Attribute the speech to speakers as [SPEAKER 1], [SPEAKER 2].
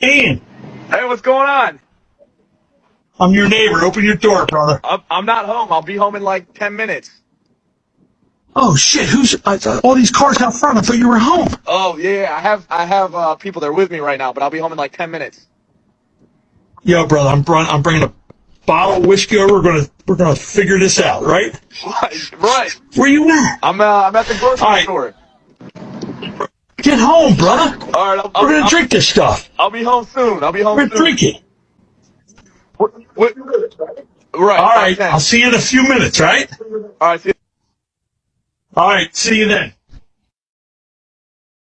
[SPEAKER 1] Ian,
[SPEAKER 2] Hey, what's going on?
[SPEAKER 1] I'm your neighbor. Open your door, brother.
[SPEAKER 2] I'm not home. I'll be home in like 10 minutes.
[SPEAKER 1] Oh shit! All these cars out front? I thought you were home.
[SPEAKER 2] Oh, yeah, I have people there with me right now, but I'll be home in like 10 minutes.
[SPEAKER 1] Yo, brother, I'm bringing a bottle of whiskey over. We're gonna figure this out, right?
[SPEAKER 2] Right.
[SPEAKER 1] Where you at?
[SPEAKER 2] I'm at the grocery
[SPEAKER 1] All right.
[SPEAKER 2] store.
[SPEAKER 1] Get home, brother.
[SPEAKER 2] All right,
[SPEAKER 1] We're gonna drink this stuff.
[SPEAKER 2] I'll be home soon. I'll be home
[SPEAKER 1] We're
[SPEAKER 2] soon.
[SPEAKER 1] drinking.
[SPEAKER 2] What? Right.
[SPEAKER 1] All right.
[SPEAKER 2] 10.
[SPEAKER 1] I'll see you in a few minutes, right?
[SPEAKER 2] All right, see you.
[SPEAKER 1] All right. See you then.